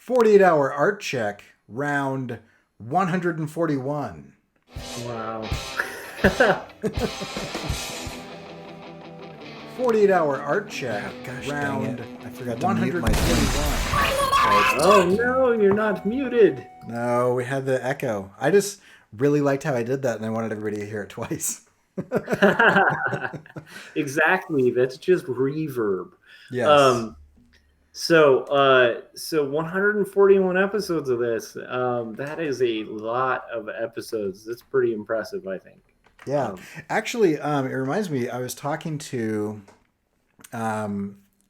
48-hour art check, round 141. Wow. 48-hour art check, Oh, gosh dang it. round I forgot to mute my thing. 141. Oh no, you're not muted. No, we had the echo. I just really liked how I did that, and I wanted everybody to hear it twice. Exactly. That's just reverb. Yes. Um, so 141 episodes of this. That is a lot of episodes. That's pretty impressive, I think. Yeah. Um, Actually, it reminds me, I was talking to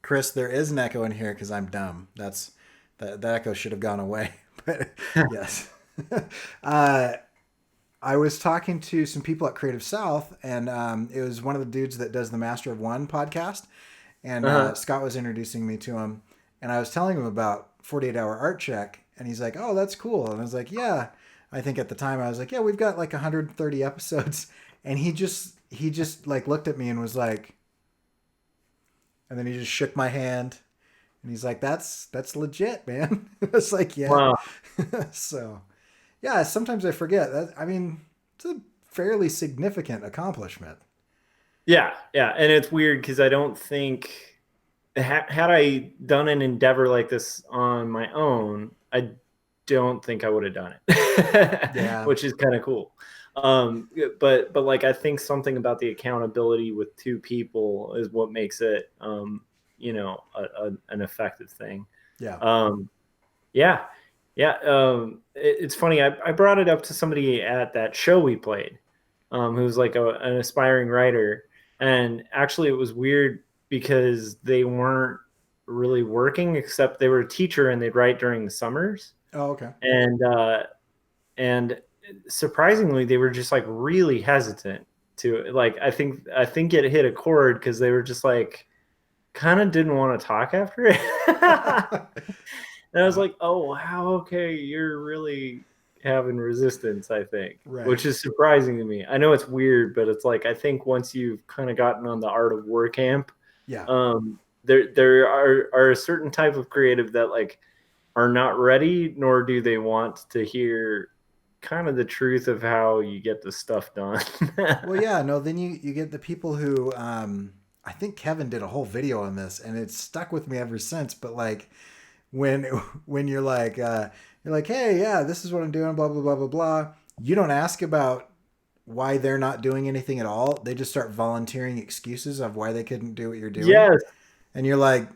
Chris. There is an echo in here because I'm dumb. That echo should have gone away. But yes. uh, I was talking to some people at Creative South, and it was one of the dudes that does the Master of One podcast. And uh-huh. Scott was introducing me to him, and I was telling him about 48-hour art check, and he's like, "Oh, that's cool." And I was like, "Yeah." I think at the time I was like, "Yeah, we've got like 130 episodes," and he just like looked at me and was like, and then he just shook my hand, and he's like, "That's legit, man." I was like, "Yeah." Wow. So yeah, sometimes I forget that. I mean, it's a fairly significant accomplishment. Yeah, and it's weird because I don't think had I done an endeavor like this on my own, I don't think I would have done it, Yeah. which is kind of cool. But like I think something about the accountability with two people is what makes it, an effective thing. Yeah. Um, yeah, yeah. It's funny. I brought it up to somebody at that show we played, who's like an aspiring writer, and actually it was weird because they weren't really working except they were a teacher and they'd write during the summers, Oh, okay. and surprisingly they were just like really hesitant to like I think it hit a chord because they were just like kind of didn't want to talk after it. And I was Wow. like, oh wow, okay, you're really having resistance, I think, Right. which is surprising to me. I know it's weird, but it's like I think once you've kind of gotten on the art of war camp, Yeah. there are a certain type of creative that like are not ready, nor do they want to hear kind of the truth of how you get the stuff done. Well, yeah, no, then you get the people who I think Kevin did a whole video on this and it's stuck with me ever since, but like when when you're like, "Hey, yeah, this is what I'm doing, blah blah blah blah blah." You don't ask about why they're not doing anything at all. They just start volunteering excuses of why they couldn't do what you're doing. Yes, And you're like,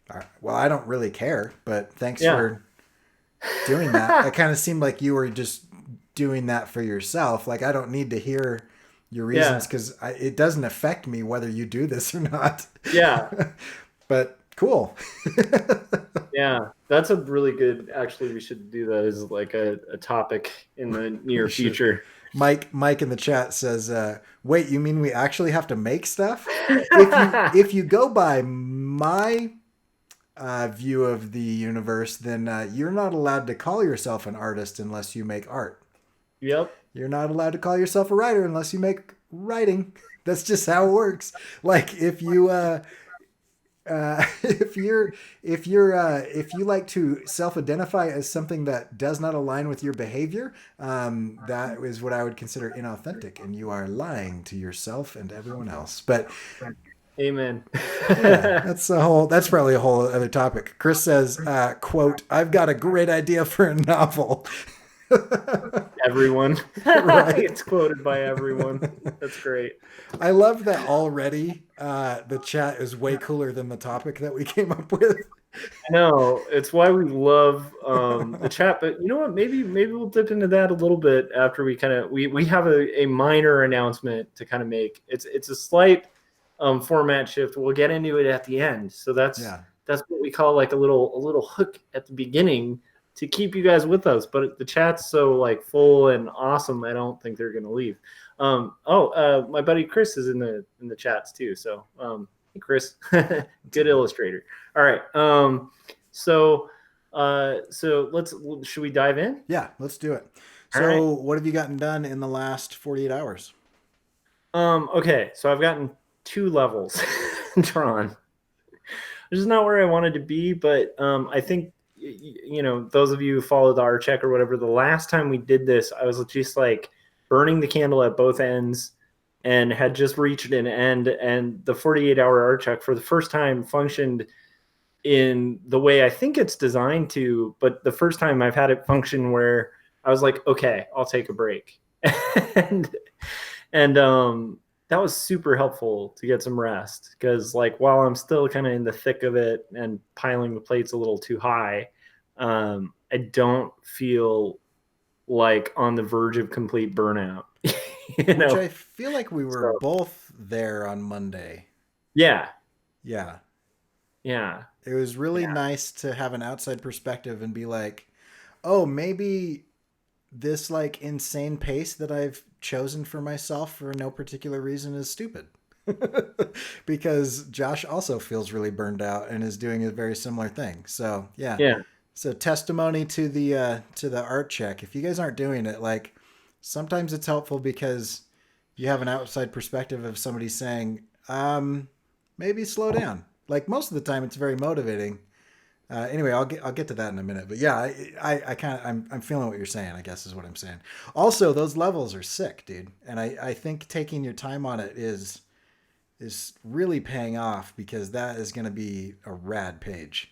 "All right, well, I don't really care, but thanks yeah. for doing that." It kind of seemed like you were just doing that for yourself. Like, I don't need to hear your reasons Yeah, because it doesn't affect me whether you do this or not. yeah. But cool. Yeah, that's a really good. Actually, we should do that as like a topic in the near We should. future. Mike in the chat says, "Wait, you mean we actually have to make stuff? If you go by my view of the universe, then you're not allowed to call yourself an artist unless you make art. Yep. You're not allowed to call yourself a writer unless you make writing. That's just how it works. Like if you if you like to self-identify as something that does not align with your behavior, that is what I would consider inauthentic, and you are lying to yourself and everyone else. But Amen. yeah, that's probably a whole other topic. Chris says, quote, "I've got a great idea for a novel." Everyone. Right. It's quoted by everyone. That's great. I love that already. The chat is way cooler than the topic that we came up with. No, it's why we love the chat. But you know what? Maybe we'll dip into that a little bit after we have a minor announcement to kind of make. It's a slight format shift. We'll get into it at the end. So Yeah. that's what we call like a little hook at the beginning to keep you guys with us. But the chat's so like full and awesome, I don't think they're gonna leave. My buddy Chris is in the chats too. So hey Chris, good illustrator. All right. So should we dive in? Yeah, let's do it. All right. So, what have you gotten done in the last 48 hours? Okay. So I've gotten 2 levels drawn. This is not where I wanted to be, but I think those of you who follow the artcheck or whatever, the last time we did this, I was just like burning the candle at both ends and had just reached an end. And the 48-hour artcheck for the first time functioned in the way I think it's designed to, but the first time I've had it function where I was like, okay, I'll take a break. and that was super helpful to get some rest, because like while I'm still kind of in the thick of it and piling the plates a little too high, I don't feel like on the verge of complete burnout. Which I feel like we were both there on Monday. Yeah. Yeah. Yeah. It was really nice to have an outside perspective and be like, oh, maybe this like insane pace that I've chosen for myself for no particular reason is stupid. Because Josh also feels really burned out and is doing a very similar thing. So yeah. So testimony to the artcheck. If you guys aren't doing it, like sometimes it's helpful because you have an outside perspective of somebody saying, maybe slow down. Like most of the time it's very motivating. Anyway, I'll get to that in a minute. But yeah, I'm feeling what you're saying, I guess is what I'm saying. Also, those levels are sick, dude. And I think taking your time on it is really paying off, because that is going to be a rad page.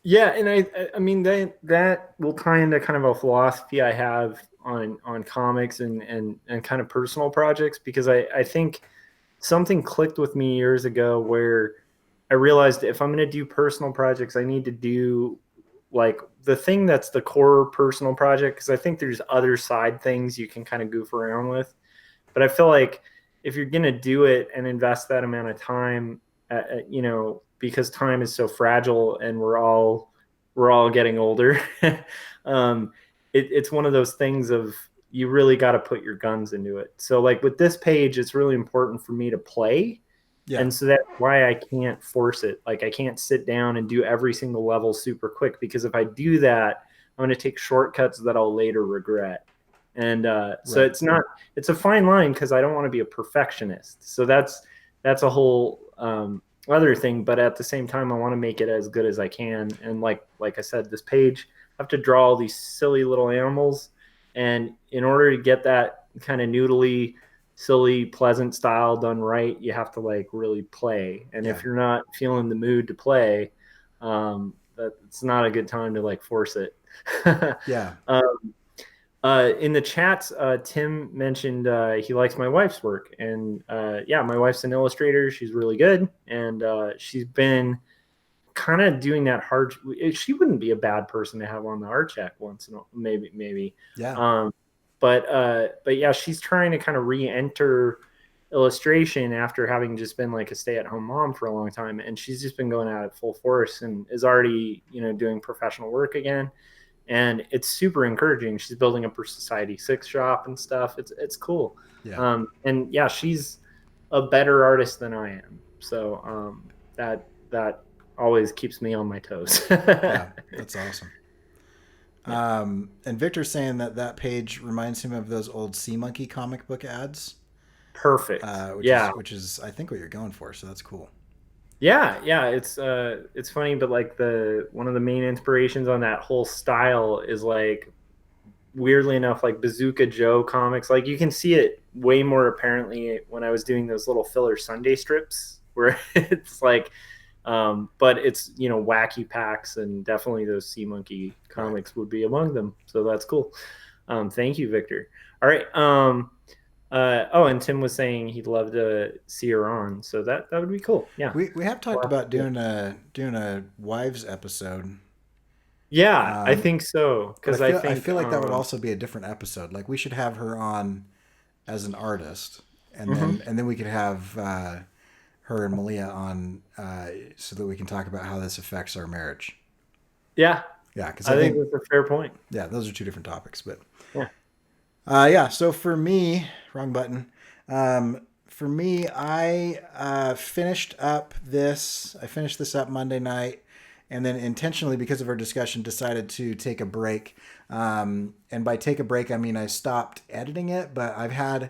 Yeah, and I mean that will tie into kind of a philosophy I have on comics and kind of personal projects, because I think something clicked with me years ago where I realized if I'm going to do personal projects, I need to do like the thing that's the core personal project, because I think there's other side things you can kind of goof around with. But I feel like if you're going to do it and invest that amount of time, because time is so fragile and we're all getting older, it's one of those things of you really got to put your guns into it. So like with this page, it's really important for me to play. Yeah. And so that's why I can't force it. Like I can't sit down and do every single level super quick, because if I do that, I'm going to take shortcuts that I'll later regret. And so it's a fine line, because I don't want to be a perfectionist. So that's a whole other thing. But at the same time, I want to make it as good as I can. And like I said, this page, I have to draw all these silly little animals. And in order to get that kind of noodly, silly, pleasant style done right, you have to like really play. And if you're not feeling the mood to play, it's not a good time to like force it. In the chats, Tim mentioned he likes my wife's work, and my wife's an illustrator. She's really good, and she's been kind of doing that hard. She wouldn't be a bad person to have on the art check once in a, maybe. Yeah. But yeah, she's trying to kind of re-enter illustration after having just been like a stay-at-home mom for a long time, and she's just been going at it full force and is already doing professional work again, and it's super encouraging. She's building up her Society 6 shop and stuff. It's cool. Yeah. And yeah, she's a better artist than I am, so that always keeps me on my toes. Yeah, that's awesome. And Victor's saying that page reminds him of those old Sea Monkey comic book ads. Perfect. Which is I think what you're going for. So that's cool. Yeah. It's funny, but like one of the main inspirations on that whole style is like, weirdly enough, like Bazooka Joe comics. Like you can see it way more apparently when I was doing those little filler Sunday strips where it's like, but it's wacky packs, and definitely those Sea Monkey comics would be among them. So that's cool. Thank you, Victor. All right. And Tim was saying he'd love to see her on, so that would be cool. Yeah, we have talked about doing a wives episode. Yeah, I think so, because I feel like that would also be a different episode. Like we should have her on as an artist, and then we could have her and Malia on so that we can talk about how this affects our marriage. Yeah, because I think that's a fair point. Yeah, those are two different topics, but yeah. So for me, wrong button. For me, I finished this up Monday night, and then intentionally, because of our discussion, decided to take a break. And by take a break, I mean I stopped editing it, but I've had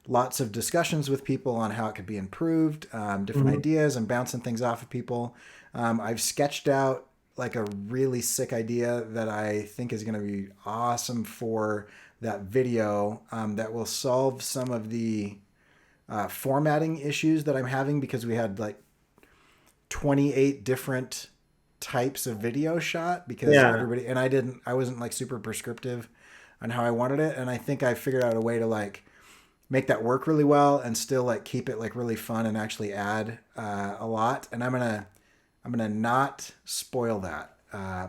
lots of discussions with people on how it could be improved, different ideas. I'm bouncing things off of people. I've sketched out like a really sick idea that I think is going to be awesome for that video, that will solve some of the formatting issues that I'm having, because we had like 28 different types of video shot, because everybody, and I wasn't like super prescriptive on how I wanted it. And I think I figured out a way to like make that work really well and still like keep it like really fun and actually add a lot. And I'm gonna not spoil that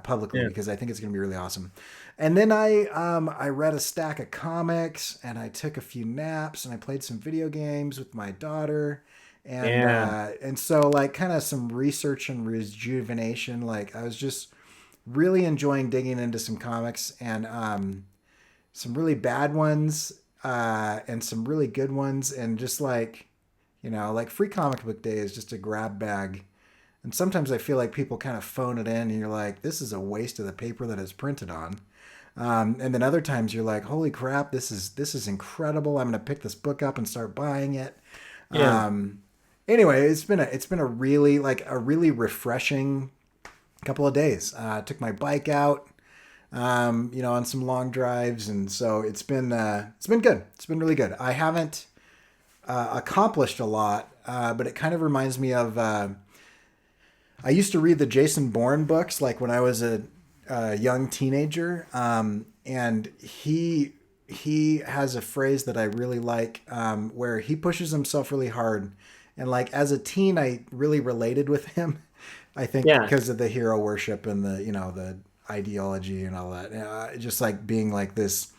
publicly, because I think it's gonna be really awesome. And then I read a stack of comics, and I took a few naps, and I played some video games with my daughter, and so like kind of some research and rejuvenation. Like I was just really enjoying digging into some comics, and some really bad ones, and some really good ones, and just like, like Free Comic Book Day is just a grab bag. And sometimes I feel like people kind of phone it in, and you're like, this is a waste of the paper that it's printed on. And then other times you're like, holy crap, this is incredible. I'm going to pick this book up and start buying it. Anyway, it's been a really refreshing couple of days. Took my bike out, on some long drives. And so it's been good. It's been really good. I haven't accomplished a lot, but it kind of reminds me of, I used to read the Jason Bourne books, like when I was a young teenager, and he has a phrase that I really like, where he pushes himself really hard, and like as a teen, I really related with him. I think because of the hero worship and the ideology and all that, just like being like this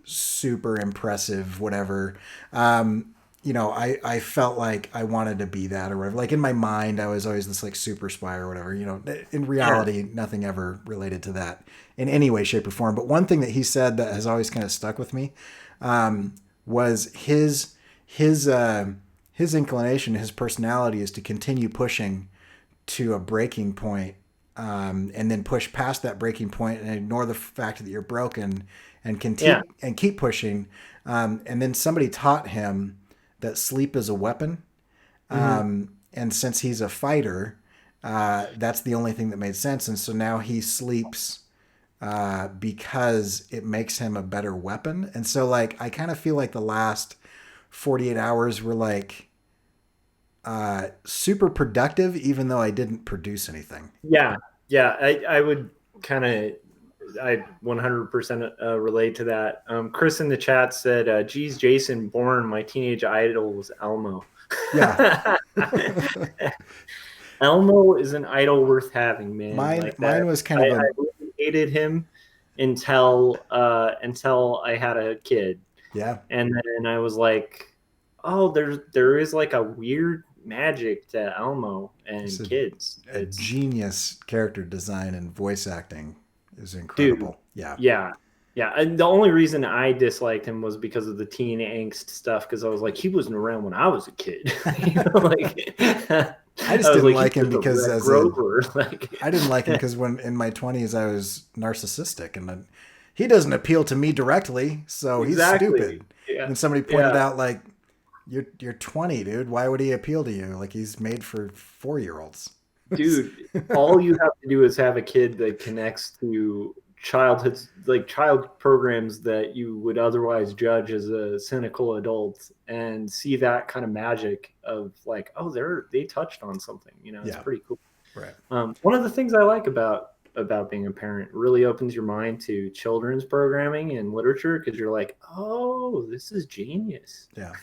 super impressive whatever. I felt like I wanted to be that or whatever. Like in my mind, I was always this like super spy or whatever. In reality, nothing ever related to that in any way, shape, or form. But one thing that he said that has always kind of stuck with me, was his inclination, his personality is to continue pushing to a breaking point, and then push past that breaking point and ignore the fact that you're broken and continue and keep pushing. And then somebody taught him that sleep is a weapon. And since he's a fighter, that's the only thing that made sense. And so now he sleeps because it makes him a better weapon. And so like, I kind of feel like the last 48 hours were like super productive, even though I didn't produce anything. Yeah. I would I 100% relate to that. Chris in the chat said, geez, Jason Bourne, my teenage idol was Elmo. Yeah. Elmo is an idol worth having, man. Mine was kind of I really hated him until I had a kid. Yeah. And then I was like, oh, there is like a weird magic to Elmo and kids. It's genius character design and voice acting is incredible. Dude, yeah. And the only reason I disliked him was because of the teen angst stuff. Because I was like, he wasn't around when I was a kid. I just didn't like him because I didn't like him because when in my 20s I was narcissistic, and he doesn't appeal to me directly, so he's stupid. Yeah. And somebody pointed out like, you're 20, dude. Why would he appeal to you? Like he's made for 4-year-olds. Dude, all you have to do is have a kid that connects to child programs that you would otherwise judge as a cynical adult, and see that kind of magic of like, oh, they touched on something. It's pretty cool. Right. One of the things I like about being a parent, really opens your mind to children's programming and literature, because you're like, oh, this is genius. Yeah.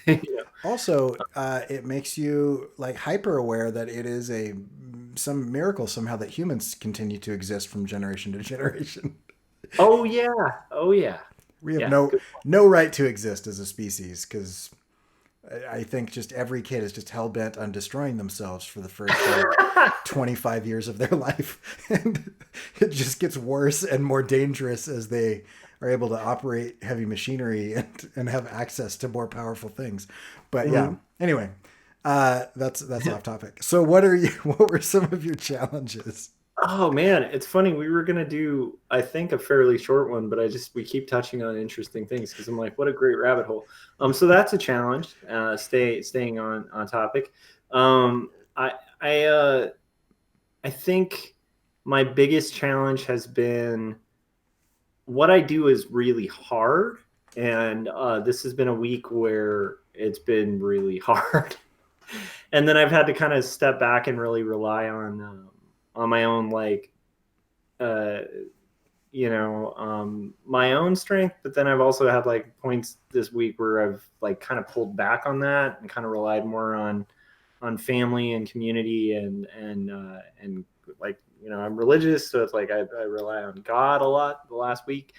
Also, it makes you like hyper aware that it is some miracle somehow that humans continue to exist from generation to generation. Oh yeah. We have no right to exist as a species, because I think just every kid is just hell bent on destroying themselves for the first 25 years of their life. And it just gets worse and more dangerous as they are able to operate heavy machinery and have access to more powerful things. But anyway, that's off topic. So what were some of your challenges? Oh man, it's funny. We were going to do, I think, a fairly short one, but we keep touching on interesting things because I'm like, what a great rabbit hole. So that's a challenge, staying on topic. I think my biggest challenge has been what I do is really hard. And this has been a week where it's been really hard. And then I've had to kind of step back and really rely on my own, like, uh, my own strength. But then I've also had like points this week where I've like kind of pulled back on that and kind of relied more on family and community and like, I'm religious, so it's like I rely on God a lot the last week,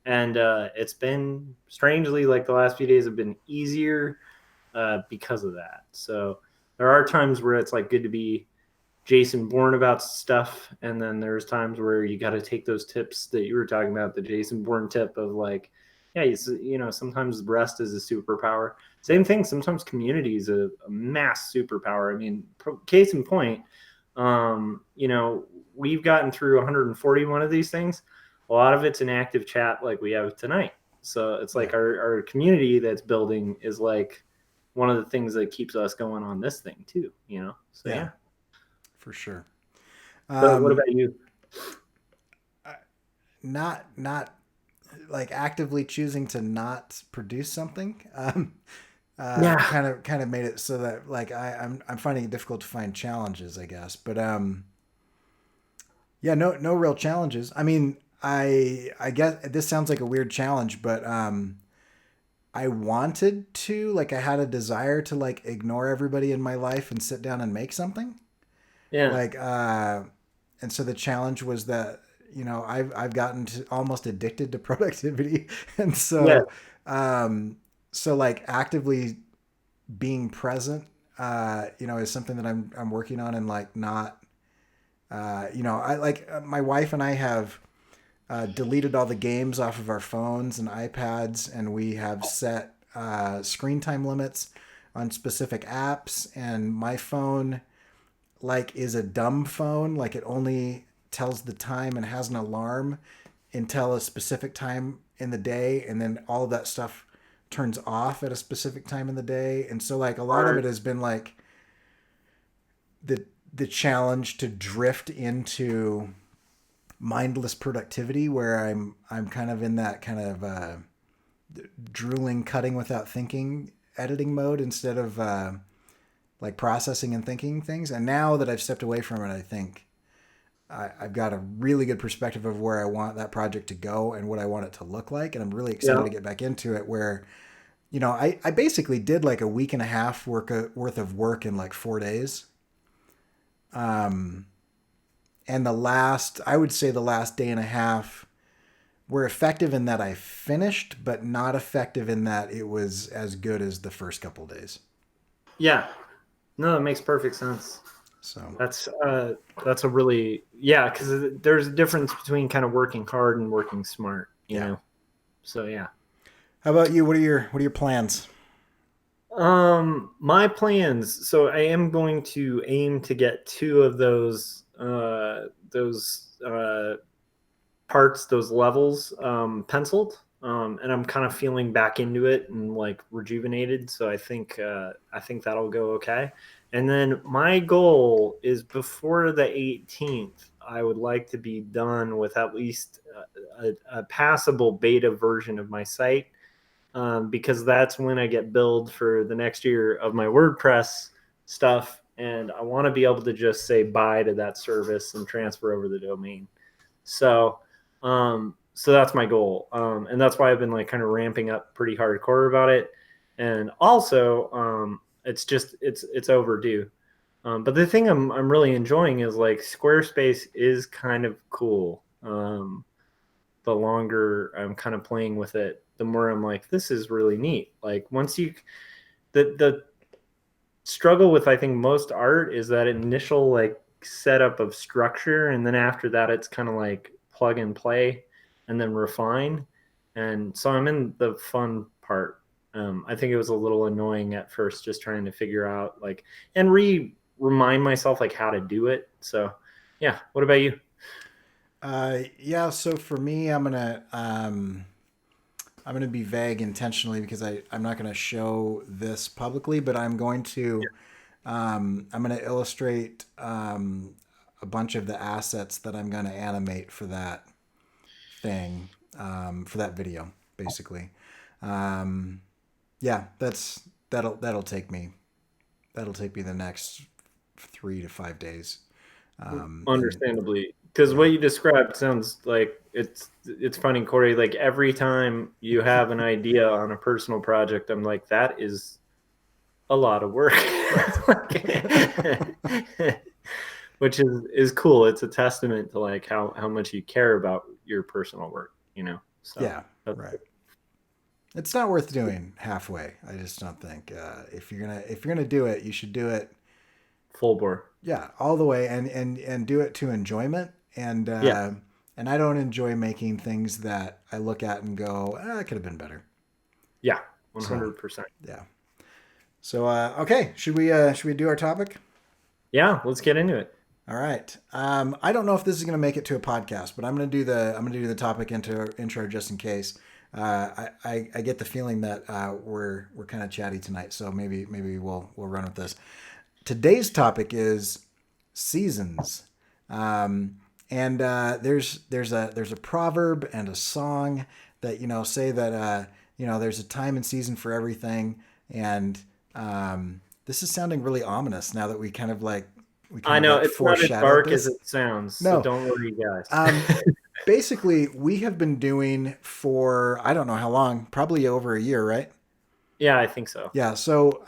and it's been strangely like the last few days have been easier because of that. So there are times where it's like good to be Jason Bourne about stuff, and then there's times where you got to take those tips that you were talking about, the Jason Bourne tip of like, yeah, sometimes rest is a superpower. Same thing, sometimes community is a mass superpower. I mean, case in point, we've gotten through 141 of these things. A lot of it's an active chat like we have tonight. So it's like our community that's building is like one of the things that keeps us going on this thing too, So yeah. For sure. So what about you? Not like actively choosing to not produce something. Kind of made it so that like I'm finding it difficult to find challenges, I guess. But no real challenges. I mean, I guess this sounds like a weird challenge, but I wanted to, like, I had a desire to like ignore everybody in my life and sit down and make something. Yeah. Like, and so the challenge was that, I've gotten almost addicted to productivity. And so, so like actively being present, is something that I'm working on, and like not, I like my wife and I have deleted all the games off of our phones and iPads, and we have set screen time limits on specific apps. And my phone like is a dumb phone, like it only tells the time and has an alarm until a specific time in the day, and then all of that stuff turns off at a specific time in the day. And so like a lot of it has been like the challenge to drift into mindless productivity, where I'm kind of in that kind of drooling, cutting without thinking editing mode, instead of like processing and thinking things. And now that I've stepped away from it, I think I've got a really good perspective of where I want that project to go and what I want it to look like. And I'm really excited to get back into it, where, I basically did like a week and a half worth of work in like 4 days. And I would say the last day and a half were effective in that I finished, but not effective in that it was as good as the first couple days. Yeah. No, that makes perfect sense. So that's a really, because there's a difference between kind of working hard and working smart, you know. So yeah. How about you? What are your plans? My plans. So I am going to aim to get 2 of those parts, those levels, penciled. And I'm kind of feeling back into it and like rejuvenated. So I think that'll go okay. And then my goal is before the 18th, I would like to be done with at least a passable beta version of my site, because that's when I get billed for the next year of my WordPress stuff. And I want to be able to just say bye to that service and transfer over the domain. So that's my goal. And that's why I've been like kind of ramping up pretty hardcore about it. And also, it's overdue. But the thing I'm really enjoying is like Squarespace is kind of cool. The longer I'm kind of playing with it, the more I'm like, this is really neat. Like the struggle with, I think, most art is that initial like setup of structure. And then after that, it's kind of like plug and play and then refine. And so I'm in the fun part. I think it was a little annoying at first, just trying to figure out like, and remind myself like how to do it. So yeah. What about you? So for me, I'm gonna be vague intentionally, because I'm not gonna show this publicly, but I'm going to illustrate a a bunch of the assets that I'm going to animate for that thing, for that video, basically. Yeah, that'll take me the next 3 to 5 days. Understandably, because what you described sounds like it's funny, Cory. Like every time you have an idea on a personal project, I'm like, that is a lot of work. Which is cool. It's a testament to like how much you care about your personal work, So yeah, right. It's not worth doing halfway. I just don't think if you're gonna do it, you should do it full bore. Yeah, all the way, and do it to enjoyment. And and I don't enjoy making things that I look at and go, it could have been better. Yeah, 100%. Yeah. So okay, should we do our topic? Yeah, let's get into it. All right. I don't know if this is going to make it to a podcast, but I'm going to do the topic intro just in case. I get the feeling that we're kind of chatty tonight, so maybe we'll run with this. Today's topic is seasons, and there's a proverb and a song that say that there's a time and season for everything, and this is sounding really ominous now that we kind of like. I know it's not as dark as it sounds. No, so don't worry, guys. Basically, we have been doing for I don't know how long, probably over a year, right? Yeah, I think so. Yeah. So,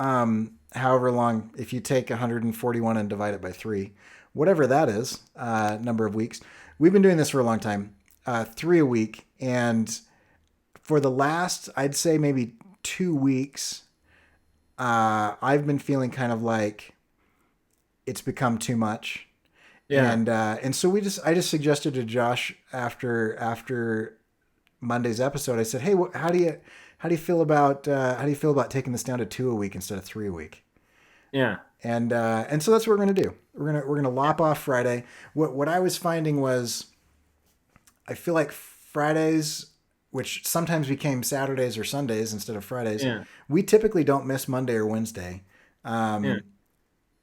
however long, if you take 141 and divide it by 3, whatever that is, number of weeks, we've been doing this for a long time, 3 a week, and for the last, I'd say maybe 2 weeks, I've been feeling kind of like it's become too much. Yeah. And so I just suggested to Josh after Monday's episode, I said, hey, how do you feel about taking this down to 2 a week instead of 3 a week? Yeah. And so that's what we're going to do. We're going to lop off Friday. What I was finding was I feel like Fridays, which sometimes became Saturdays or Sundays instead of Fridays, we typically don't miss Monday or Wednesday.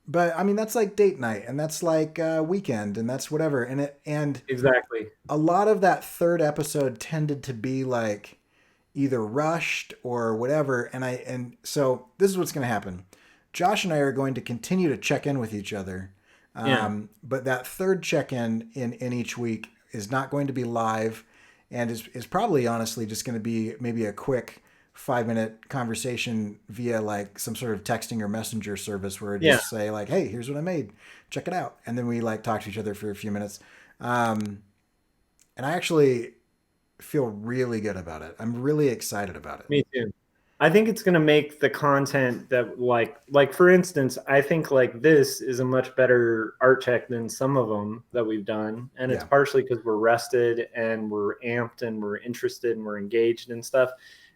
But I mean, that's like date night, and that's like weekend, and that's whatever. And exactly, a lot of that third episode tended to be like either rushed or whatever. And so this is what's going to happen. Josh and I are going to continue to check in with each other. But that third check-in in each week is not going to be live, and is probably honestly just going to be maybe a quick 5-minute conversation via like some sort of texting or messenger service where we just say like, hey, here's what I made, check it out. And then we like talk to each other for a few minutes. And I actually feel really good about it. I'm really excited about it. Me too. I think it's going to make the content that like for instance, I think like this is a much better art check than some of them that we've done. And it's partially because we're rested and we're amped and we're interested and we're engaged and stuff.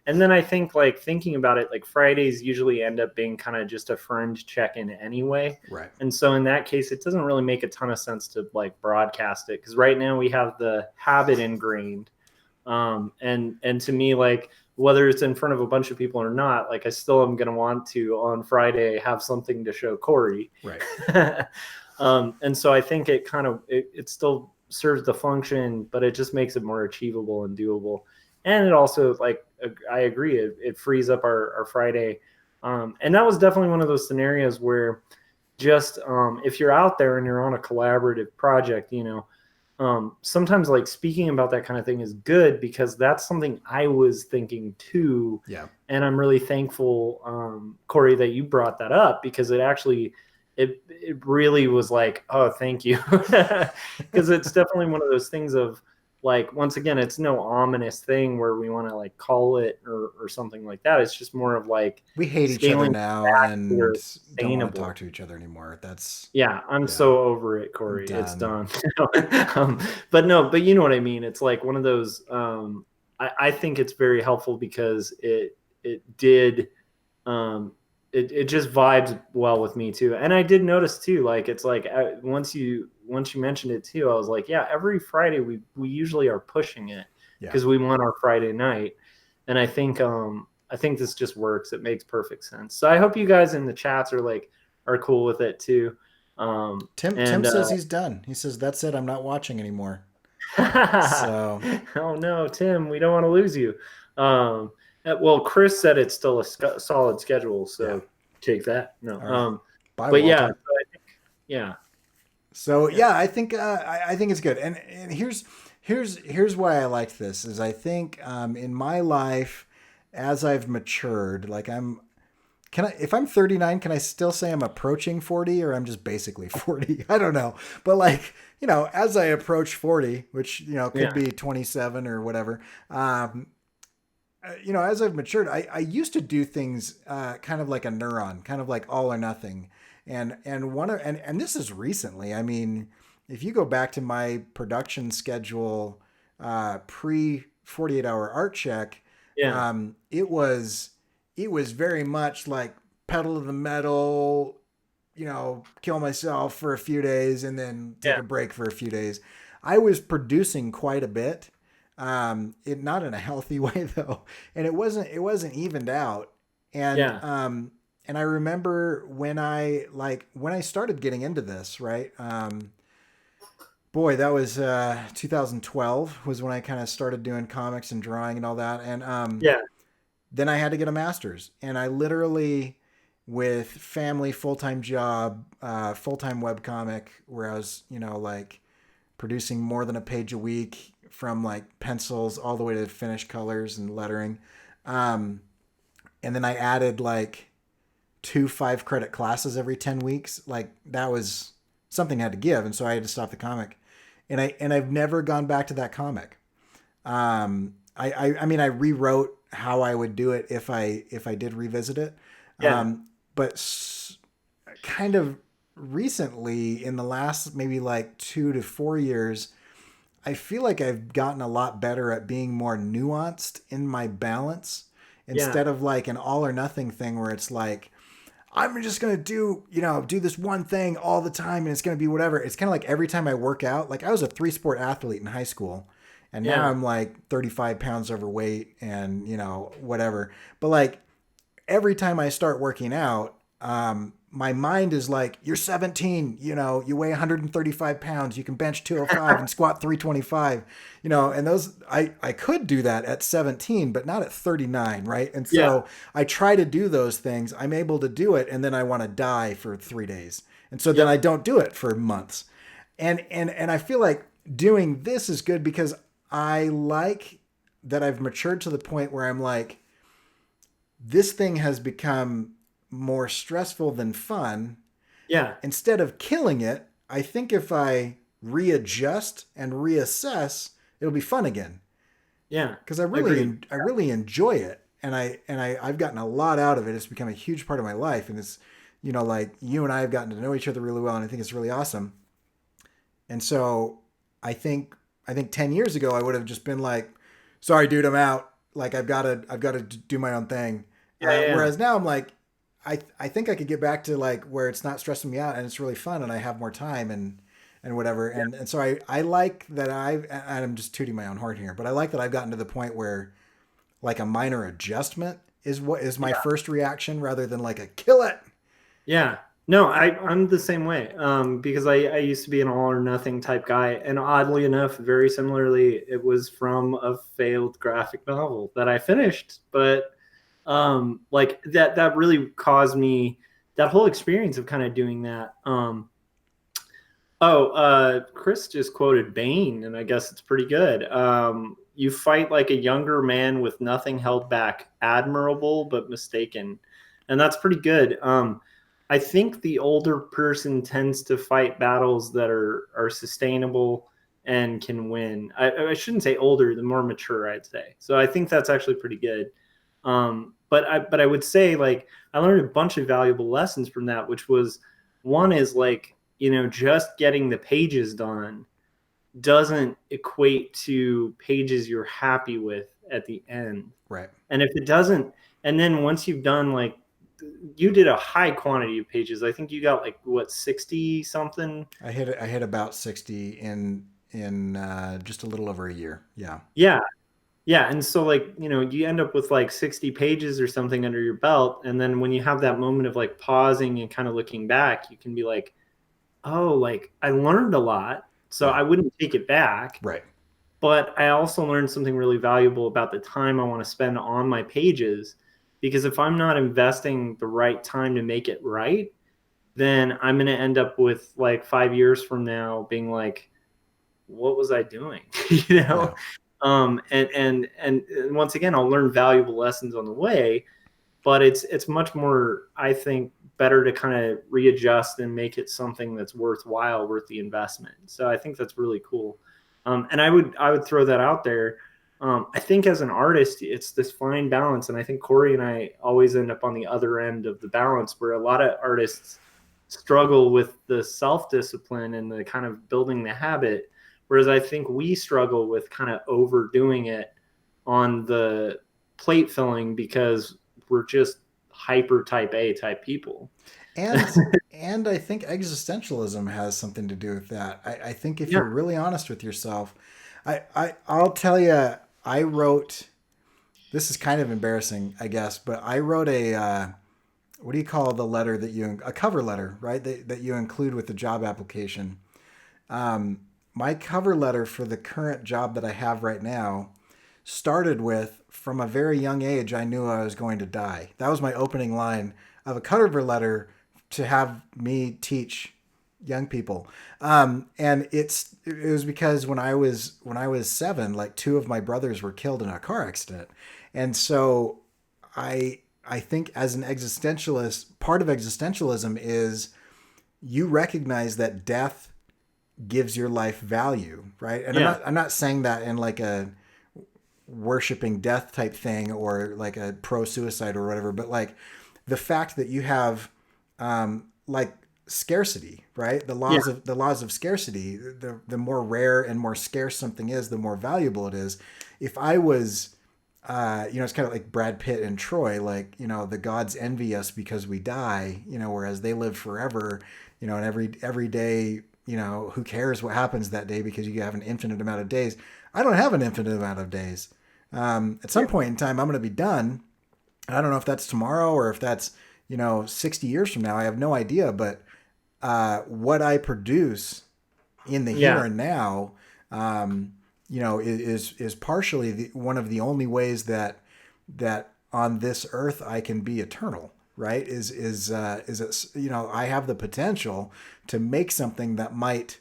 And then I think like thinking about it, like Fridays usually end up being kind of just a friend check-in anyway. Right. And so in that case, it doesn't really make a ton of sense to like broadcast it. Because right now we have the habit ingrained. And to me, like whether it's in front of a bunch of people or not, like I still am going to want to on Friday have something to show Cory. Right. And so I think it kind of, it still serves the function, but it just makes it more achievable and doable. And it also, like, I agree, it frees up our Friday. And that was definitely one of those scenarios where just if you're out there and you're on a collaborative project, sometimes like speaking about that kind of thing is good because that's something I was thinking too. Yeah. And I'm really thankful, Cory, that you brought that up because it actually, it really was like, oh, thank you. Because it's definitely one of those things of, like, once again, it's no ominous thing where we want to like call it or something like that. It's just more of like we hate each other now and don't want to talk to each other anymore. That's I'm so over it, Cory. It's done. But you know what I mean. It's like one of those. I think it's very helpful because it did. It just vibes well with me too. And I did notice too, like it's like once you mentioned it too, I was like, yeah, every Friday we usually are pushing it because we want our Friday night. And I think this just works. It makes perfect sense. So I hope you guys in the chats are cool with it too. Tim And says he's done. He says, that's it. I'm not watching anymore. So oh no, Tim, we don't want to lose you. Um, well, Chris said it's still a solid schedule, yeah. so take that. No, All right. Bye, but yeah, Walter. so I think, yeah, So yeah, yeah, I think it's good. And here's why I like this is I think in my life as I've matured, like if I'm 39, can I still say I'm approaching 40 or I'm just basically 40? I don't know. But like, as I approach 40, which, could yeah, be 27 or whatever, as I've matured, I used to do things kind of like a neuron, kind of like all or nothing. And this is recently. I mean, if you go back to my production schedule pre 48-hour art check, yeah, it was very much like pedal to the metal, kill myself for a few days and then take yeah, a break for a few days. I was producing quite a bit, it not in a healthy way though, and it wasn't evened out. And yeah, and I remember when I started getting into this, right? Boy, that was 2012 was when I kind of started doing comics and drawing and all that, and yeah, then I had to get a master's, and I literally, with family, full time job, full time webcomic, where I was, like producing more than a page a week from like pencils all the way to finished colors and lettering. Um, and then I added like 2 5-credit classes every 10 weeks. Like that was something I had to give. And so I had to stop the comic. And I've never gone back to that comic. I mean, I rewrote how I would do it if I did revisit it. yeah, But kind of recently, in the last maybe like 2 to 4 years, I feel like I've gotten a lot better at being more nuanced in my balance yeah, instead of like an all or nothing thing where it's like, I'm just going to do this one thing all the time and it's going to be whatever. It's kind of like every time I work out, like I was a 3-sport athlete in high school and now yeah, I'm like 35 pounds overweight and, whatever. But like every time I start working out, my mind is like, you're 17, you weigh 135 pounds, you can bench 205 and squat 325, and those, I could do that at 17, but not at 39. Right. And yeah, so I try to do those things. I'm able to do it. And then I want to die for 3 days. And so then yep, I don't do it for months. And I feel like doing this is good because I like that I've matured to the point where I'm like, this thing has become more stressful than fun. yeah, Instead of killing it, I think if I readjust and reassess, it'll be fun again. yeah. Because I Agreed. really enjoy it, and I've gotten a lot out of it. It's become a huge part of my life, and it's like you and I have gotten to know each other really well, and I think it's really awesome. And so I think 10 years ago I would have just been like, sorry, dude, I'm out. Like I've got to do my own thing. Yeah, yeah, Whereas now I'm like, I think I could get back to like where it's not stressing me out and it's really fun and I have more time and whatever. yeah, And so I like that and I'm just tooting my own horn here, but I like that I've gotten to the point where like a minor adjustment is what is my yeah. first reaction rather than like a kill it. Yeah. No, I'm the same way. Because I used to be an all or nothing type guy. And oddly enough, very similarly, it was from a failed graphic novel that I finished. But like that really caused me that whole experience of kind of doing that. Chris just quoted Bane, and I guess it's pretty good. You fight like a younger man with nothing held back, admirable but mistaken. And that's pretty good. I think the older person tends to fight battles that are sustainable and can win. I shouldn't say older, the more mature, I'd say. So I think that's actually pretty good. But I would say like I learned a bunch of valuable lessons from that, which was one is like, just getting the pages done doesn't equate to pages you're happy with at the end. Right. And if it doesn't, and then once you've done like, you did a high quantity of pages. I think you got like what, 60 something. I hit about 60 in just a little over a year. Yeah. Yeah. Yeah. And so like, you end up with like 60 pages or something under your belt. And then when you have that moment of like pausing and kind of looking back, you can be like, oh, like I learned a lot, so Yeah. I wouldn't take it back. Right. But I also learned something really valuable about the time I want to spend on my pages, because if I'm not investing the right time to make it right, then I'm going to end up with like 5 years from now being like, what was I doing? you know? Yeah. And once again, I'll learn valuable lessons on the way, but it's much more, I think, better to kind of readjust and make it something that's worthwhile, worth the investment. So I think that's really cool. And I would throw that out there. I think as an artist, it's this fine balance, and I think Cory and I always end up on the other end of the balance, where a lot of artists struggle with the self-discipline and the kind of building the habit, whereas I think we struggle with kind of overdoing it on the plate filling, because we're just hyper type A type people. And and I think existentialism has something to do with that. I think if Yeah. you're really honest with yourself, I'll tell you, I wrote, this is kind of embarrassing, I guess, but I wrote a what do you call the letter that you, a cover letter, right? That you include with the job application. My cover letter for the current job that I have right now started with, from a very young age, I knew I was going to die. That was my opening line of a cover letter to have me teach young people. And it was because when I was 7, like 2 of my brothers were killed in a car accident, and so I think as an existentialist, part of existentialism is you recognize that death gives your life value, right? And Yeah. I'm not saying that in like a worshiping death type thing or like a pro suicide or whatever, but like the fact that you have like scarcity, right? Yeah. The laws of scarcity. The more rare and more scarce something is, the more valuable it is. If I was it's kind of like Brad Pitt and Troy, like, the gods envy us because we die, whereas they live forever, and every day, who cares what happens that day because you have an infinite amount of days. I don't have an infinite amount of days. At some point in time, I'm going to be done. I don't know if that's tomorrow or if that's, 60 years from now. I have no idea. But what I produce in the here Yeah. and now, is partially one of the only ways that on this earth I can be eternal. Right? Is it, I have the potential to make something that might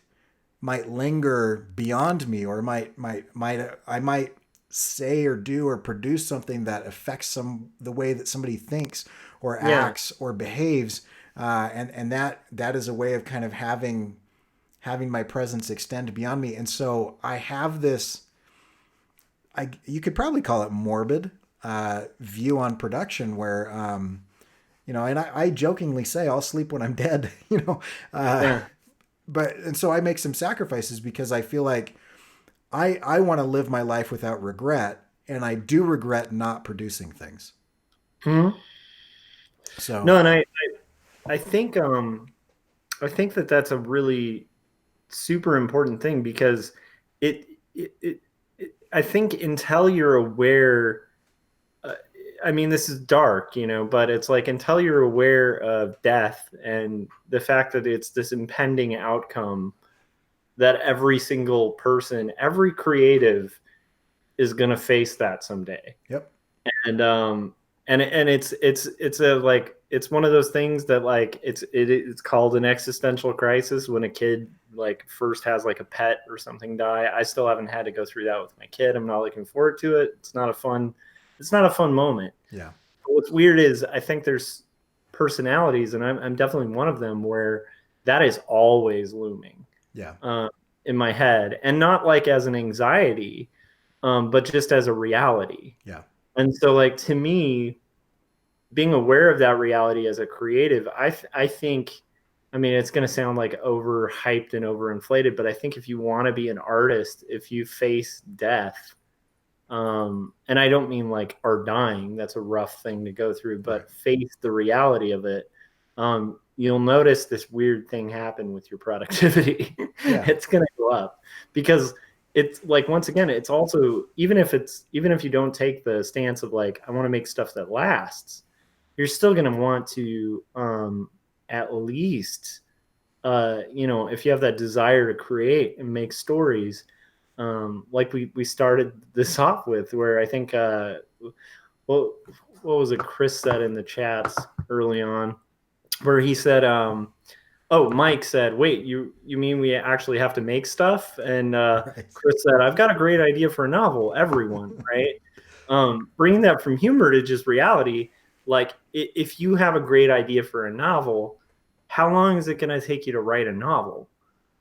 linger beyond me, or I might say or do or produce something that affects the way that somebody thinks or Yeah. acts or behaves, and that is a way of kind of having my presence extend beyond me. And so I have this, you could probably call it morbid view on production, where and I jokingly say I'll sleep when I'm dead, Yeah. and so I make some sacrifices because I feel like I want to live my life without regret, and I do regret not producing things. Hmm. So No, and I think that that's a really super important thing, because it, I think until you're aware, uh, I mean, this is dark, but it's like until you're aware of death and the fact that it's this impending outcome, that every single person, every creative is going to face that someday. yep, And it's a like, it's one of those things that like it's called an existential crisis when a kid like first has like a pet or something die. I still haven't had to go through that with my kid. I'm not looking forward to it. It's not a fun moment. yeah, But what's weird is I think there's personalities, and I'm definitely one of them, where that is always looming yeah, uh, in my head, and not like as an anxiety, but just as a reality. yeah, And so, like, to me, being aware of that reality as a creative, I think, I mean, it's going to sound like overhyped and overinflated, but I think if you want to be an artist, if you face death, and I don't mean like are dying, that's a rough thing to go through, right, but face the reality of it, you'll notice this weird thing happen with your productivity. yeah, It's going to go up, because it's like, once again, it's also, even if you don't take the stance of like, I want to make stuff that lasts, you're still going to want to at least if you have that desire to create and make stories, like we started this off with, where I think, well, what was it Chris said in the chats early on, where he said, oh, Mike said, wait, you mean we actually have to make stuff? And Right. Chris said, I've got a great idea for a novel, everyone, right? Bringing that from humor to just reality, like if you have a great idea for a novel, how long is it going to take you to write a novel?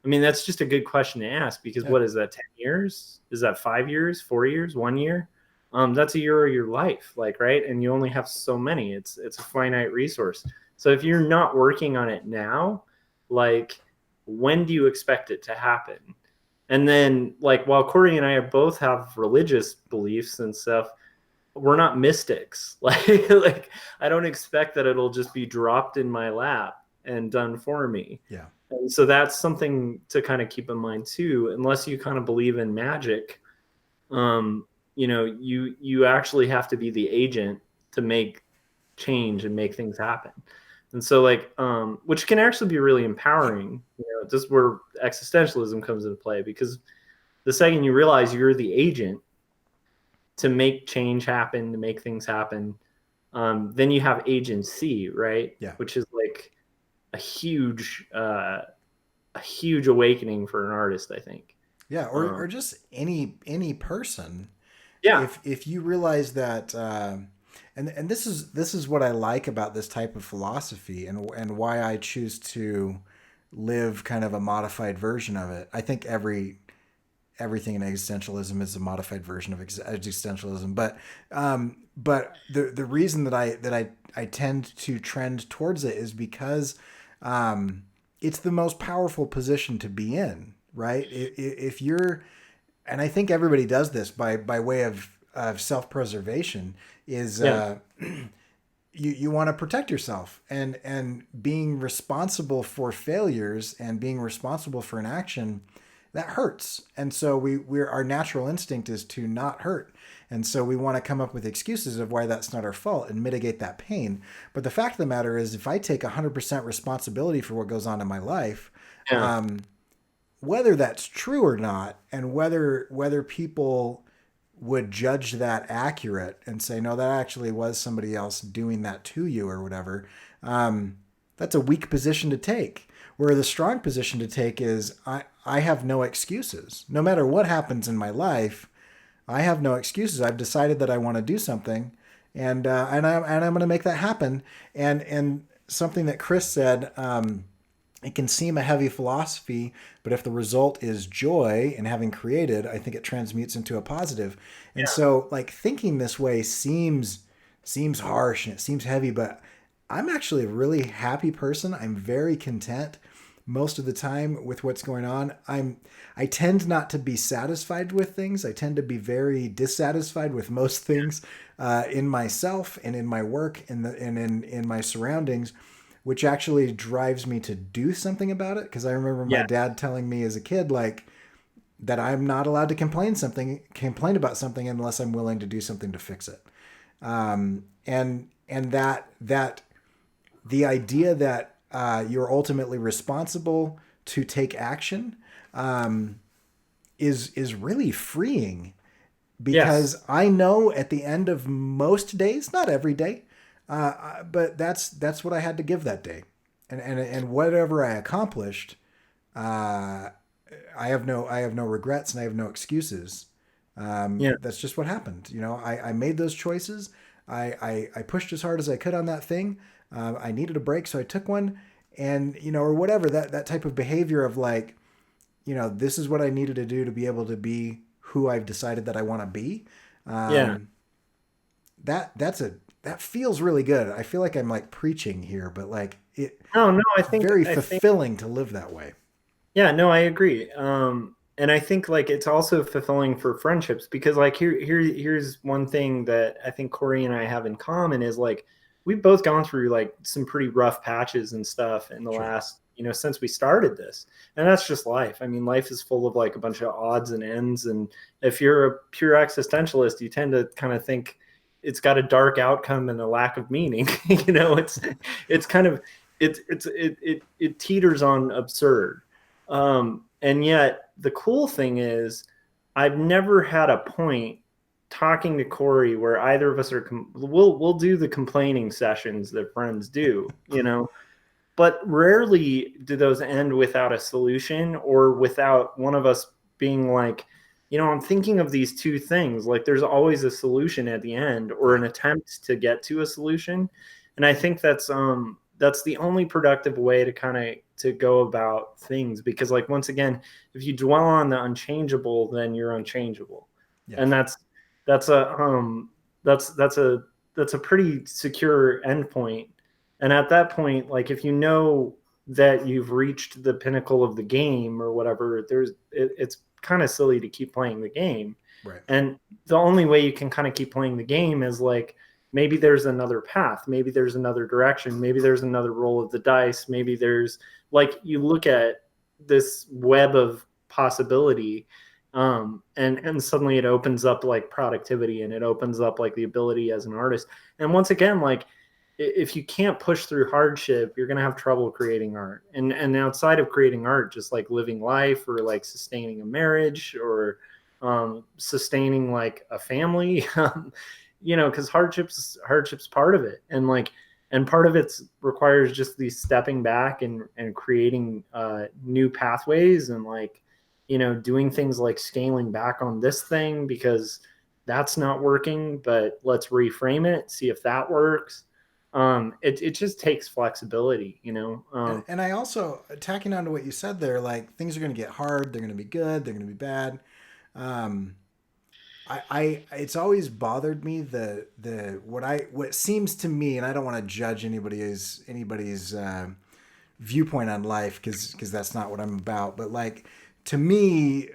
I mean, that's just a good question to ask, because Yeah. what is that, 10 years? Is that 5 years, 4 years, 1 year? That's a year of your life, like, right? And you only have so many. It's a finite resource. So if you're not working on it now, like, when do you expect it to happen? And then, like, while Cory and I both have religious beliefs and stuff, we're not mystics. Like I don't expect that it'll just be dropped in my lap and done for me. Yeah. And so that's something to kind of keep in mind too. Unless you kind of believe in magic, you actually have to be the agent to make change and make things happen. And so, like, which can actually be really empowering. Just where existentialism comes into play, because the second you realize you're the agent to make change happen, to make things happen, then you have agency, right? Yeah. Which is like a huge awakening for an artist, I think. Yeah. Or just any person. Yeah. If you realize that, and this is what I like about this type of philosophy, and why I choose to live kind of a modified version of it. I think everything in existentialism is a modified version of existentialism, but the reason that I tend to trend towards it is because it's the most powerful position to be in, right? If you're, and I think everybody does this by way of self-preservation, is you want to protect yourself, and being responsible for failures and being responsible for an action that hurts. And so our natural instinct is to not hurt. And so we want to come up with excuses of why that's not our fault and mitigate that pain. But the fact of the matter is, if I take 100% responsibility for what goes on in my life, whether that's true or not, and whether people would judge that accurate and say, no, that actually was somebody else doing that to you or whatever, that's a weak position to take. Where the strong position to take is, I have no excuses. No matter what happens in my life, I have no excuses. I've decided that I want to do something, and I'm going to make that happen. And something that Chris said, it can seem a heavy philosophy, but if the result is joy in having created, I think it transmutes into a positive. And so, like, thinking this way seems harsh and it seems heavy, but I'm actually a really happy person. I'm very content most of the time with what's going on. I tend not to be satisfied with things. I tend to be very dissatisfied with most things in myself and in my work and in my surroundings, which actually drives me to do something about it. Because I remember my dad telling me as a kid, like, that I'm not allowed to complain about something unless I'm willing to do something to fix it. And that the idea that you're ultimately responsible to take action is really freeing, because I know at the end of most days, not every day, but that's what I had to give that day, and whatever I accomplished, I have no regrets and I have no excuses. That's just what happened. I made those choices. I pushed as hard as I could on that thing. I needed a break, so I took one, and or whatever, that type of behavior of, like, this is what I needed to do to be able to be who I've decided that I want to be. That feels really good. I feel like I'm, like, preaching here, but, like, I think very fulfilling to live that way. Yeah, no, I agree. And I think, like, it's also fulfilling for friendships, because, like, here's one thing that I think Cory and I have in common is, like, we've both gone through, like, some pretty rough patches and stuff in the last, since we started this. And that's just life. I mean, life is full of, like, a bunch of odds and ends. And if you're a pure existentialist, you tend to kind of think it's got a dark outcome and a lack of meaning. It's kind of, it teeters on absurd. And yet the cool thing is I've never had a point talking to Cory where either of us are we'll do the complaining sessions that friends do, but rarely do those end without a solution or without one of us being like, I'm thinking of these two things. Like there's always a solution at the end or an attempt to get to a solution. And I think that's the only productive way to kind of to go about things, because like once again, if you dwell on the unchangeable, then you're unchangeable. Yes. And that's a pretty secure endpoint. And at that point, like if you know that you've reached the pinnacle of the game or whatever, it's kind of silly to keep playing the game. Right. And the only way you can kind of keep playing the game is like, maybe there's another path, maybe there's another direction, maybe there's another roll of the dice, maybe there's like, you look at this web of possibility, and suddenly it opens up like productivity, and it opens up like the ability as an artist. And once again, like if you can't push through hardship, you're going to have trouble creating art. And outside of creating art, just like living life or like sustaining a marriage or sustaining like a family, because hardship's part of it. And part of it requires just these stepping back and creating new pathways and like, doing things like scaling back on this thing because that's not working, but let's reframe it, see if that works. It just takes flexibility, And I also, tacking on to what you said there, like things are going to get hard, they're going to be good, they're going to be bad. It's always bothered me what seems to me, and I don't want to judge anybody's viewpoint on life because that's not what I'm about. But like for me,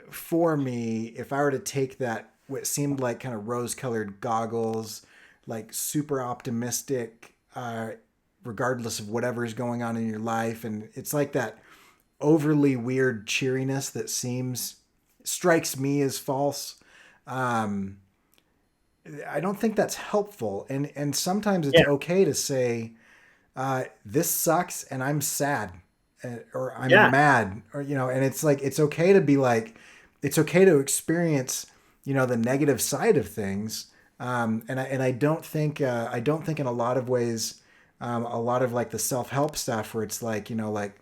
if I were to take that what seemed like kind of rose-colored goggles, like super optimistic, regardless of whatever is going on in your life, and it's like that overly weird cheeriness that strikes me as false. I don't think that's helpful, and sometimes it's okay to say, this sucks and I'm sad, or I'm mad, or and it's like it's okay to be like, it's okay to experience the negative side of things. And I don't think in a lot of ways, a lot of like the self-help stuff where it's like like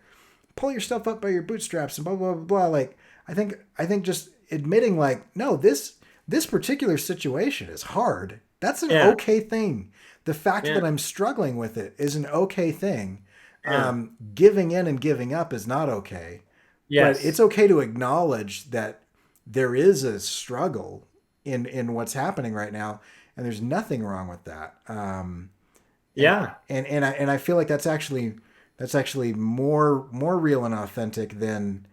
pull yourself up by your bootstraps and blah blah blah blah. Like I think just admitting like, no, this particular situation is hard. That's an okay thing. The fact that I'm struggling with it is an okay thing. Giving in and giving up is not okay. Yes. But it's okay to acknowledge that there is a struggle in what's happening right now, and there's nothing wrong with that. And I feel like that's actually more real and authentic than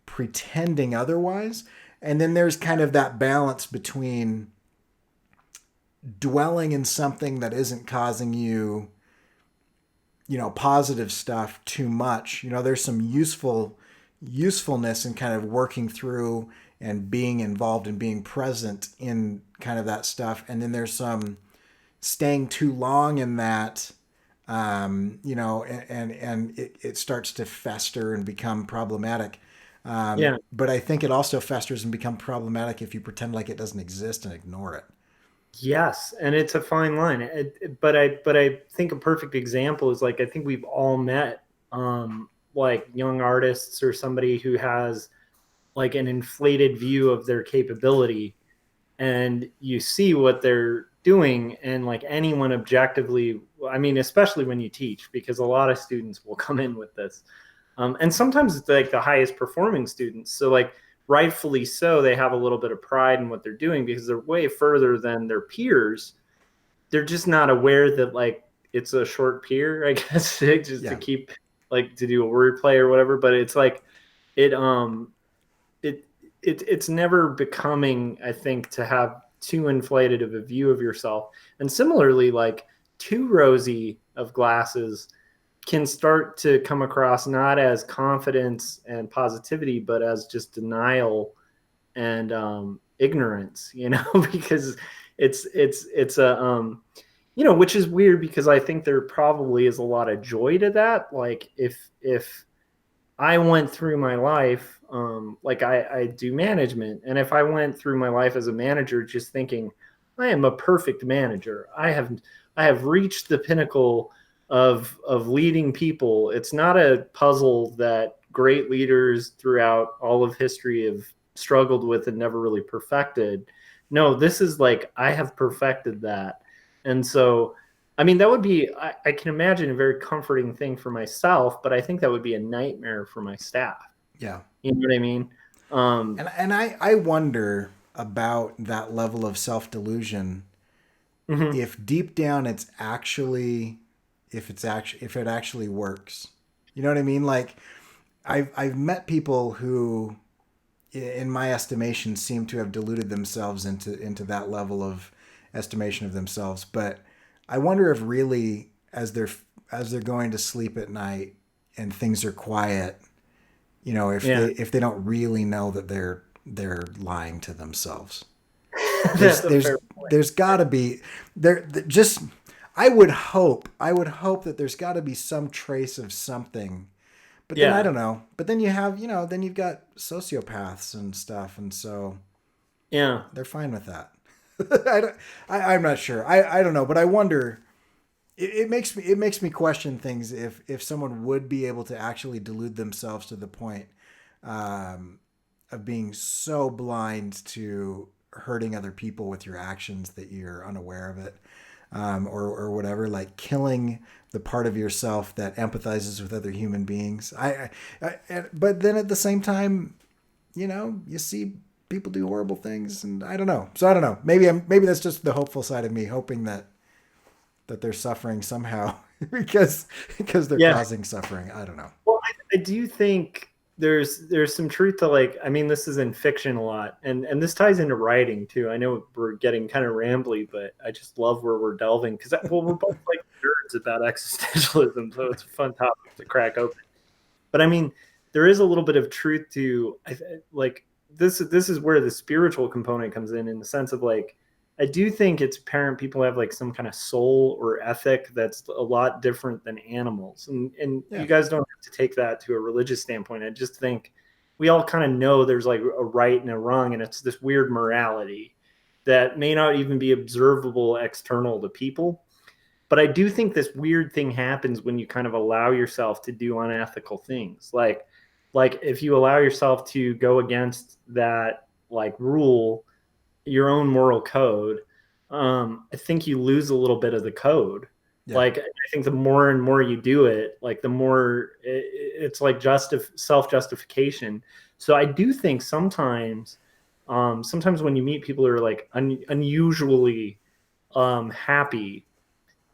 pretending otherwise. And then there's kind of that balance between dwelling in something that isn't causing you, positive stuff too much. There's some usefulness in kind of working through and being involved and being present in kind of that stuff. And then there's some staying too long in that, and it starts to fester and become problematic. But I think it also festers and becomes problematic if you pretend like it doesn't exist and ignore it. Yes, and it's a fine line. But I think a perfect example is like, I think we've all met like young artists or somebody who has like an inflated view of their capability, and you see what they're doing, and like anyone objectively, I mean, especially when you teach, because a lot of students will come in with this. And sometimes it's like the highest performing students. So like rightfully so, they have a little bit of pride in what they're doing because they're way further than their peers. They're just not aware that like it's a short pier, I guess, to keep like to do a wordplay or whatever. But it's like it's never becoming, I think, to have too inflated of a view of yourself. And similarly, like too rosy of glasses can start to come across not as confidence and positivity, but as just denial and ignorance, because it's a which is weird because I think there probably is a lot of joy to that. Like if I went through my life, like I do management, and if I went through my life as a manager, just thinking, I am a perfect manager. I have reached the pinnacle of leading people. It's not a puzzle that great leaders throughout all of history have struggled with and never really perfected. No, this is like I have perfected that, and so I mean, that would be, I can imagine a very comforting thing for myself, but I think that would be a nightmare for my staff. Yeah. You know what I mean? Um, And I wonder about that level of self-delusion, mhm. if deep down it's actually, if it actually works. You know what I mean? Like I've met people who, in my estimation, seem to have deluded themselves into that level of estimation of themselves. But I wonder if really, as they're going to sleep at night and things are quiet, Yeah, if they don't really know that they're lying to themselves. There's that's a there's fair point. there's got to be just I would hope that there's got to be some trace of something. But then I Yeah, don't know. But then then you've got sociopaths and stuff, and so yeah, they're fine with that. I don't, I'm not sure. I don't know, but I wonder. It makes me question things if someone would be able to actually delude themselves to the point, um, of being so blind to hurting other people with your actions that you're unaware of it, or whatever, like killing the part of yourself that empathizes with other human beings. But then at the same time, you see people do horrible things, and I don't know. So I don't know. Maybe that's just the hopeful side of me, hoping that they're suffering somehow because they're yeah. causing suffering. I don't know. Well, I do think there's some truth to, like, I mean, this is in fiction a lot, and this ties into writing too. I know we're getting kind of rambly, but I just love where we're delving because, well, we're both like nerds about existentialism, so it's a fun topic to crack open. But I mean, there is a little bit of truth to, like, this is where the spiritual component comes in the sense of, like, I do think it's apparent people have like some kind of soul or ethic that's a lot different than animals, and Yeah. you guys don't have to take that to a religious standpoint. I just think we all kind of know there's like a right and a wrong, and it's this weird morality that may not even be observable external to people. But I do think this weird thing happens when you kind of allow yourself to do unethical things. Like if you allow yourself to go against that like rule, your own moral code, I think you lose a little bit of the code. Yeah. Like I think the more and more you do it, like the more it's like self justification. So I do think sometimes when you meet people who are like unusually happy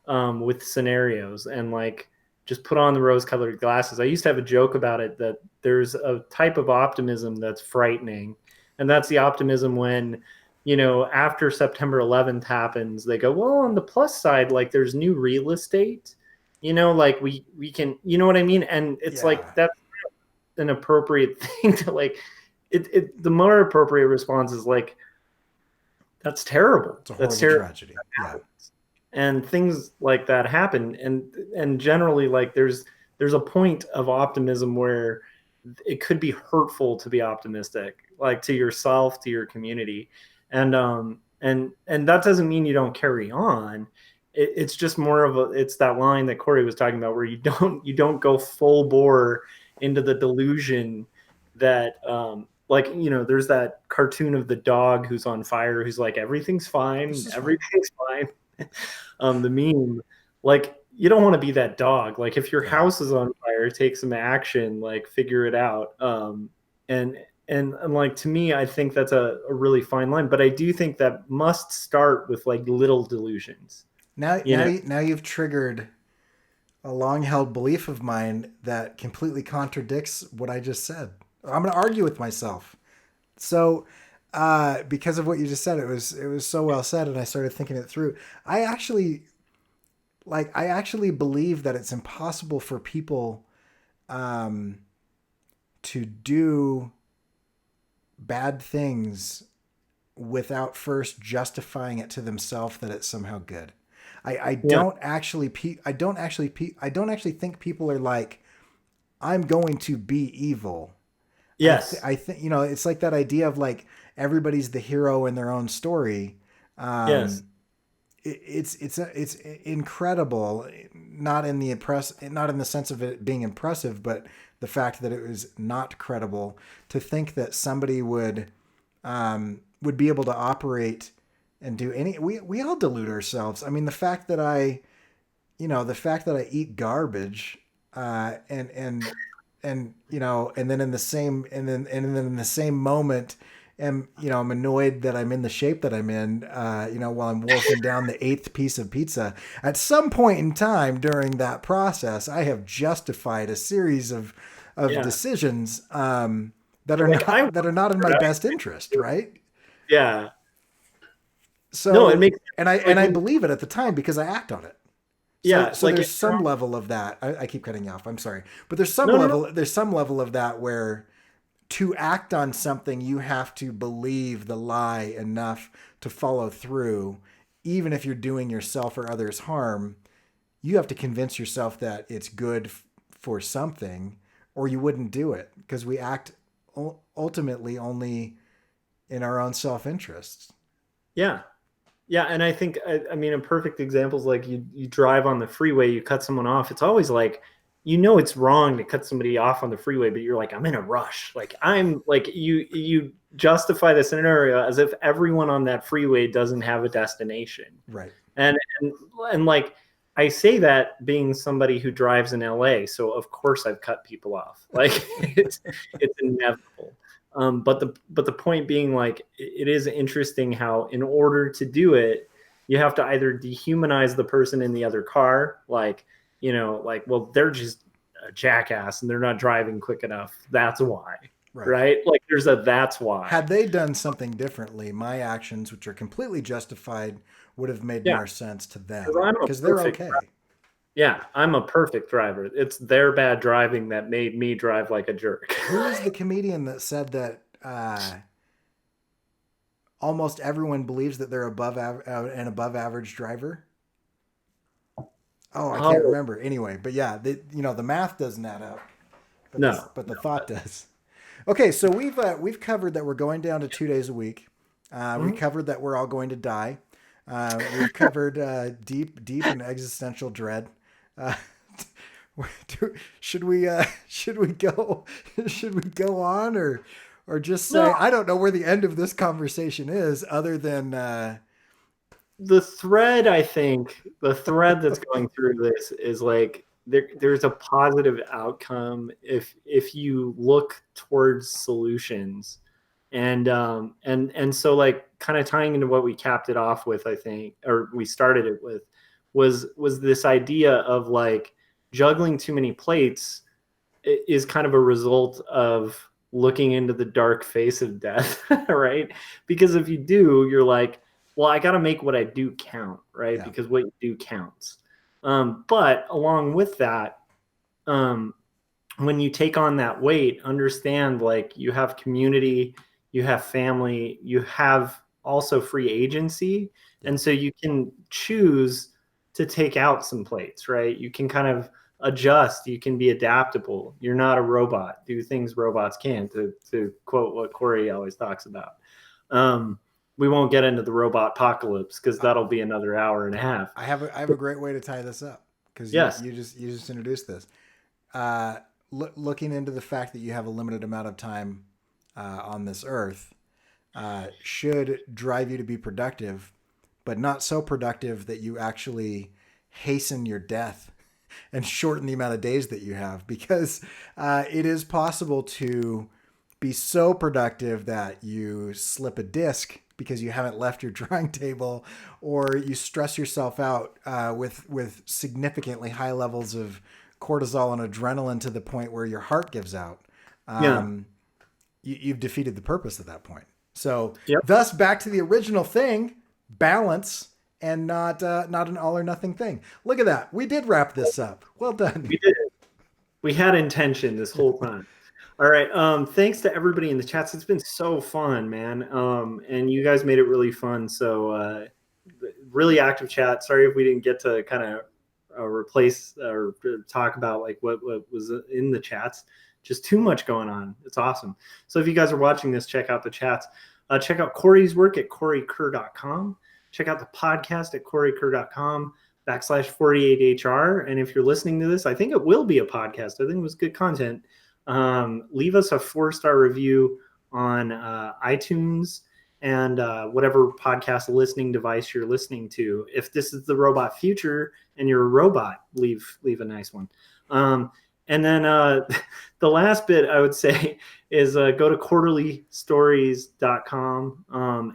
with scenarios and like just put on the rose colored glasses. I used to have a joke about it that there's a type of optimism that's frightening. And that's the optimism when, after September 11th happens, they go, well, on the plus side, like there's new real estate, like we can, you know what I mean? And it's like, Yeah. that's an appropriate thing to like, the more appropriate response is like, that's terrible. It's a That's horrible terrible. tragedy. Yeah. And things like that happen, and generally like there's a point of optimism where it could be hurtful to be optimistic, like to yourself, to your community, and that doesn't mean you don't carry on. It's just more of it's that line that Cory was talking about where you don't go full bore into the delusion that like there's that cartoon of the dog who's on fire who's like everything's This fine, is fine. everything's fine. The meme, like you don't want to be that dog. Like if your Yeah. house is on fire, take some action, like figure it out. And and like to me, I think that's a really fine line. But I do think that must start with like little delusions. Now, You now, know? now you've triggered a long-held belief of mine that completely contradicts what I just said. I'm going to argue with myself. So, because of what you just said, it was so well said, and I started thinking it through. I actually I actually believe that it's impossible for people, um, to do bad things without first justifying it to themselves that it's somehow good. I Yeah. don't actually I don't actually think people are like, I'm going to be evil. Yes. I think, it's like that idea of like everybody's the hero in their own story. Yes. Um, it's incredible, not in the sense of it being impressive, but the fact that it was not credible to think that somebody would be able to operate and do any. We all delude ourselves. I mean, the fact that I eat garbage, and and then in the same moment, I'm annoyed that I'm in the shape that I'm in, while I'm wolfing down the eighth piece of pizza. At some point in time during that process, I have justified a series of Yeah. decisions, that are Like I not work that are not in for my it. best interest, right? Yeah. No, it So, makes and I sense. Like when, believe it at the time because I act on it. So yeah, so like there's some level of that. I keep cutting you off. I'm sorry, but there's some no, no, no. level of that where to act on something you have to believe the lie enough to follow through, even if you're doing yourself or others harm. You have to convince yourself that it's good for something, or you wouldn't do it because we act ultimately only in our own self interest. Yeah. Yeah, and I think I mean a perfect example is like you drive on the freeway, you cut someone off. It's always like it's wrong to cut somebody off on the freeway, but you're like I'm in a rush. Like I'm like you justify the scenario as if everyone on that freeway doesn't have a destination. Right. And and and like I say that being somebody who drives in LA, so of course I've cut people off. Like it's inevitable. But the point being, like, it is interesting how in order to do it, you have to either dehumanize the person in the other car, like like, well, they're just a jackass and they're not driving quick enough. That's why, Right. right? Like there's a that's why. Had they done something differently, my actions, which are completely justified, would have made Yeah, more sense to because them I'm a because they're perfect. okay. Yeah, I'm a perfect driver. It's their bad driving that made me drive like a jerk. Who was the comedian that said that almost everyone believes that they're an above average driver? Oh, I can't Oh remember. Anyway, but yeah, the math doesn't add up, but no, the thought does. Okay, so we've covered that we're going down to 2 days a week. We Mhm. covered that we're all going to die. We've covered deep and existential dread. Uh, should we go on, or just No. say I don't know where the end of this conversation is other than The thread, I think, the thread that's going through this is like there's a positive outcome if you look towards solutions, and so like kind of tying into what we capped it off with, I think, or we started it with, was this idea of like juggling too many plates is kind of a result of looking into the dark face of death, right? Because if you do, you're like, well, I got to make what I do count, right? yeah Because what you do counts. But along with that, um, when you take on that weight, understand like you have community, you have family, you have also free agency. yeah And so you can choose to take out some plates, right? You can kind of adjust, you can be adaptable. You're not a robot. Do things robots can, to quote what Cory always talks about. Um, we won't get into the robot apocalypse because that'll be another hour and a half. I have a great way to tie this up because Yes. you just introduced this. uh, Looking into the fact that you have a limited amount of time on this earth should drive you to be productive, but not so productive that you actually hasten your death and shorten the amount of days that you have, because it is possible to be so productive that you slip a disc because you haven't left your drawing table, or you stress yourself out with significantly high levels of cortisol and adrenaline to the point where your heart gives out. Yeah. Um, you've defeated the purpose at that point. So, Yep. thus, back to the original thing: balance, and not an all or nothing thing. Look at that. We did wrap this up. Well done. We did. We had intention this whole time. All right. Thanks to everybody in the chats. It's been so fun, man. And you guys made it really fun. So really active chat. Sorry if we didn't get to kind of replace or talk about like what was in the chats. Just too much going on. It's awesome. So if you guys are watching this, check out the chats. Check out Cory's work at corykerr.com. Check out the podcast at corykerr.com/48hr. And if you're listening to this, I think it will be a podcast. I think it was good content. Leave us a 4-star review on iTunes and whatever podcast listening device you're listening to. If this is the robot future and you're a robot, leave a nice one. And then the last bit I would say is go to quarterlystories.com,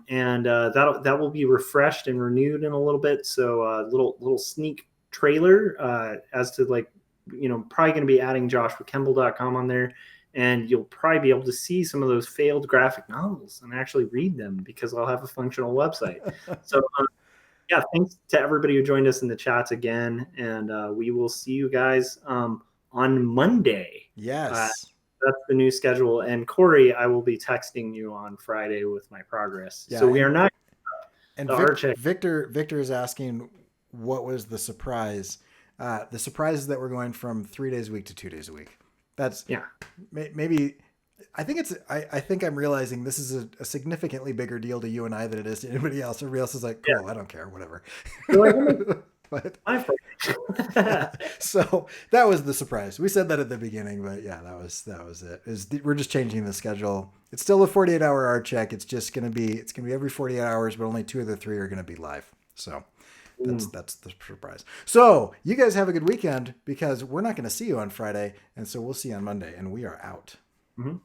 and that will be refreshed and renewed in a little bit. So little sneak trailer as to like, probably going to be adding joshuakemble.com on there, and you'll probably be able to see some of those failed graphic novels and actually read them because I'll have a functional website. So yeah, thanks to everybody who joined us in the chats again, and we will see you guys on Monday. Yes. That's the new schedule. And Cory, I will be texting you on Friday with my progress. Yeah, so we are not. And Victor is asking, what was the surprise? The surprise is that we're going from 3 days a week to 2 days a week. That's maybe. I think I'm realizing this is a significantly bigger deal to you and I than it is to anybody else. Everybody else is like, cool, I don't care, whatever. But so that was the surprise. We said that at the beginning, but yeah, that was it. We're just changing the schedule. It's still a 48-hour art check. It's gonna be every 48 hours, but only 2 of the 3 are gonna be live. So that's the surprise. So you guys have a good weekend because we're not gonna see you on Friday, and so we'll see you on Monday, and we are out. Mm-hmm.